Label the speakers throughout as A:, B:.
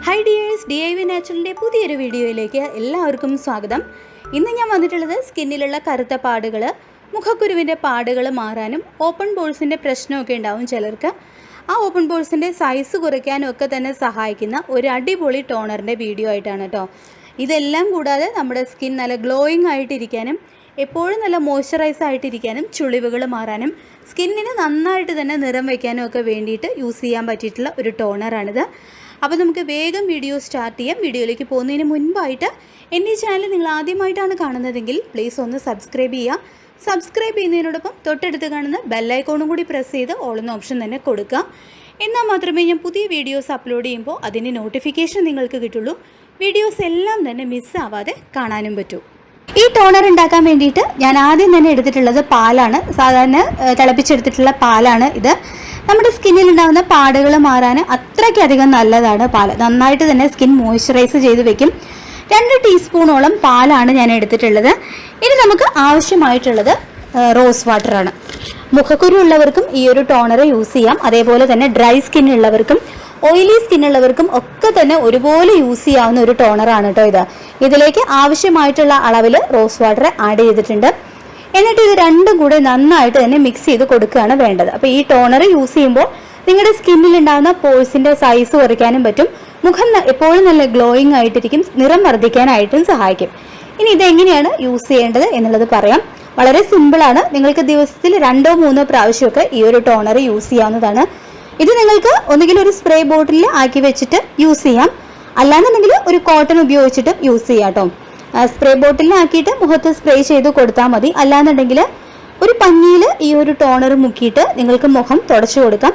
A: Hi dears, DIY നാച്ചുറലിൻ്റെ പുതിയൊരു വീഡിയോയിലേക്ക് എല്ലാവർക്കും സ്വാഗതം. ഇന്ന് ഞാൻ വന്നിട്ടുള്ളത് സ്കിന്നിലുള്ള കറുത്ത പാടുകൾ, മുഖക്കുരുവിൻ്റെ പാടുകൾ മാറാനും ഓപ്പൺ പോഴ്സിൻ്റെ പ്രശ്നമൊക്കെ ഉണ്ടാവും ചിലർക്ക്. ആ ഓപ്പൺ പോഴ്സിൻ്റെ സൈസ് കുറയ്ക്കാനും ഒക്കെ തന്നെ സഹായിക്കുന്ന ഒരു അടിപൊളി ടോണറിൻ്റെ വീഡിയോ ആയിട്ടാണ് കേട്ടോ. ഇതെല്ലാം കൂടാതെ നമ്മുടെ സ്കിൻ നല്ല ഗ്ലോയിങ് ആയിട്ടിരിക്കാനും എപ്പോഴും നല്ല മോയ്സ്ചറൈസ് ആയിട്ടിരിക്കാനും ചുളിവുകൾ മാറാനും സ്കിന്നിന് നന്നായിട്ട് തന്നെ നിറം വയ്ക്കാനും ഒക്കെ വേണ്ടിയിട്ട് യൂസ് ചെയ്യാൻ പറ്റിയിട്ടുള്ള ഒരു ടോണറാണിത്. അപ്പോൾ നമുക്ക് വേഗം വീഡിയോ സ്റ്റാർട്ട് ചെയ്യാം. വീഡിയോയിലേക്ക് പോകുന്നതിന് മുൻപായിട്ട് എൻ്റെ ഈ ചാനൽ നിങ്ങൾ ആദ്യമായിട്ടാണ് കാണുന്നതെങ്കിൽ പ്ലീസ് ഒന്ന് സബ്സ്ക്രൈബ് ചെയ്യുക. സബ്സ്ക്രൈബ് ചെയ്യുന്നതിനോടൊപ്പം തൊട്ടടുത്ത് കാണുന്ന ബെല്ലൈക്കോണും കൂടി പ്രസ് ചെയ്ത് ഓൾ എന്ന ഓപ്ഷൻ തന്നെ കൊടുക്കുക. എന്നാൽ മാത്രമേ ഞാൻ പുതിയ വീഡിയോസ് അപ്ലോഡ് ചെയ്യുമ്പോൾ അതിൻ്റെ നോട്ടിഫിക്കേഷൻ നിങ്ങൾക്ക് കിട്ടുള്ളൂ. വീഡിയോസ് എല്ലാം തന്നെ മിസ്സാവാതെ കാണാനും പറ്റൂ. ഈ ടോണർ ഉണ്ടാക്കാൻ വേണ്ടിയിട്ട് ഞാൻ ആദ്യം തന്നെ എടുത്തിട്ടുള്ളത് പാലാണ്. സാധാരണ തിളപ്പിച്ചെടുത്തിട്ടുള്ള പാലാണ് ഇത്. നമ്മുടെ സ്കിന്നിൽ ഉണ്ടാകുന്ന പാടുകൾ മാറാൻ അത്രയ്ക്കധികം നല്ലതാണ് പാൽ. നന്നായിട്ട് തന്നെ സ്കിൻ മോയ്സ്ചറൈസ് ചെയ്ത് വെക്കും. 2 ടീസ്പൂണോളം പാലാണ് ഞാൻ എടുത്തിട്ടുള്ളത്. ഇനി നമുക്ക് ആവശ്യമായിട്ടുള്ളത് റോസ് വാട്ടറാണ്. മുഖക്കുരു ഉള്ളവർക്കും ഈ ഒരു ടോണർ യൂസ് ചെയ്യാം. അതേപോലെ തന്നെ ഡ്രൈ സ്കിൻ ഉള്ളവർക്കും ഓയിലി സ്കിന്നുള്ളവർക്കും ഒക്കെ തന്നെ ഒരുപോലെ യൂസ് ചെയ്യാവുന്ന ഒരു ടോണറാണ് കേട്ടോ ഇതിലേക്ക് ആവശ്യമായിട്ടുള്ള അളവിൽ റോസ് വാട്ടർ ആഡ് ചെയ്തിട്ടുണ്ട്. എന്നിട്ട് ഇത് രണ്ടും കൂടെ നന്നായിട്ട് തന്നെ മിക്സ് ചെയ്ത് കൊടുക്കുകയാണ് വേണ്ടത്. അപ്പോൾ ഈ ടോണർ യൂസ് ചെയ്യുമ്പോൾ നിങ്ങളുടെ സ്കിന്നിൽ ഉണ്ടാകുന്ന പോഴ്സിൻ്റെ സൈസ് കുറയ്ക്കാനും പറ്റും. മുഖം എപ്പോഴും നല്ല ഗ്ലോയിങ് ആയിട്ടിരിക്കും. നിറം വർദ്ധിക്കാനായിട്ടും സഹായിക്കും. ഇനി ഇതെങ്ങനെയാണ് യൂസ് ചെയ്യേണ്ടത് എന്നുള്ളത് പറയാം. വളരെ സിമ്പിളാണ്. നിങ്ങൾക്ക് ദിവസത്തിൽ 2-3 പ്രാവശ്യമൊക്കെ ഈ ഒരു ടോണർ യൂസ് ചെയ്യാവുന്നതാണ്. ഇത് നിങ്ങൾക്ക് ഒന്നുകിൽ ഒരു സ്പ്രേ ബോട്ടിലിൽ ആക്കി വെച്ചിട്ട് യൂസ് ചെയ്യാം, അല്ലാന്നുണ്ടെങ്കിൽ ഒരു കോട്ടൺ ഉപയോഗിച്ചിട്ട് യൂസ് ചെയ്യാം കേട്ടോ. സ്പ്രേ ബോട്ടിലാക്കിയിട്ട് മുഖത്ത് സ്പ്രേ ചെയ്ത് കൊടുത്താൽ മതി. അല്ലാന്നുണ്ടെങ്കിൽ ഒരു പഞ്ഞിയിൽ ഈ ഒരു ടോണർ മുക്കിയിട്ട് നിങ്ങൾക്ക് മുഖം തുടച്ചു കൊടുക്കാം.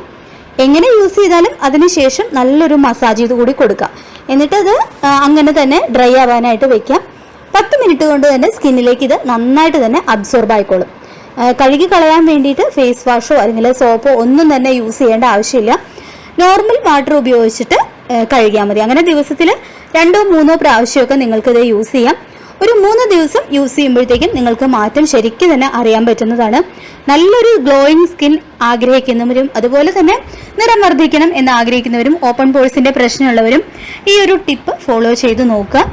A: എങ്ങനെ യൂസ് ചെയ്താലും അതിനുശേഷം നല്ലൊരു മസാജ് ചെയ്ത് കൂടി കൊടുക്കാം. എന്നിട്ടത് അങ്ങനെ തന്നെ ഡ്രൈ ആവാനായിട്ട് വെക്കാം. 10 മിനിറ്റ് കൊണ്ട് തന്നെ സ്കിന്നിലേക്ക് ഇത് നന്നായിട്ട് തന്നെ അബ്സോർബ് ആയിക്കോളും. കഴുകി കളയാൻ വേണ്ടിയിട്ട് ഫേസ് വാഷോ അല്ലെങ്കിൽ സോപ്പോ ഒന്നും തന്നെ യൂസ് ചെയ്യേണ്ട ആവശ്യമില്ല. നോർമൽ വാട്ടർ ഉപയോഗിച്ചിട്ട് കഴുകിയാൽ മതി. അങ്ങനെ ദിവസത്തിൽ 2-3 പ്രാവശ്യമൊക്കെ നിങ്ങൾക്കിത് യൂസ് ചെയ്യാം. ഒരു 3 ദിവസം യൂസ് ചെയ്യുമ്പോഴത്തേക്കും നിങ്ങൾക്ക് മാറ്റം ശരിക്കും തന്നെ അറിയാൻ പറ്റുന്നതാണ്. നല്ലൊരു ഗ്ലോയിങ് സ്കിൻ ആഗ്രഹിക്കുന്നവരും അതുപോലെ തന്നെ നിറം വർദ്ധിക്കണം എന്ന് ആഗ്രഹിക്കുന്നവരും ഓപ്പൺ പോഴ്സിൻ്റെ പ്രശ്നമുള്ളവരും ഈ ഒരു ടിപ്പ് ഫോളോ ചെയ്ത് നോക്കുക.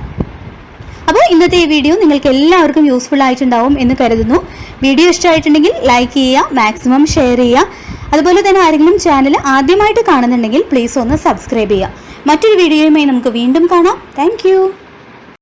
A: അപ്പോൾ ഇന്നത്തെ ഈ വീഡിയോ നിങ്ങൾക്ക് എല്ലാവർക്കും യൂസ്ഫുൾ ആയിട്ടുണ്ടാവും എന്ന് കരുതുന്നു. വീഡിയോ ഇഷ്ടമായിട്ടുണ്ടെങ്കിൽ ലൈക്ക് ചെയ്യുക, മാക്സിമം ഷെയർ ചെയ്യുക. അതുപോലെ തന്നെ ആരെങ്കിലും ചാനൽ ആദ്യമായിട്ട് കാണുന്നുണ്ടെങ്കിൽ പ്ലീസ് ഒന്ന് സബ്സ്ക്രൈബ് ചെയ്യുക. മറ്റൊരു വീഡിയോയുമായി നമുക്ക് വീണ്ടും കാണാം. താങ്ക്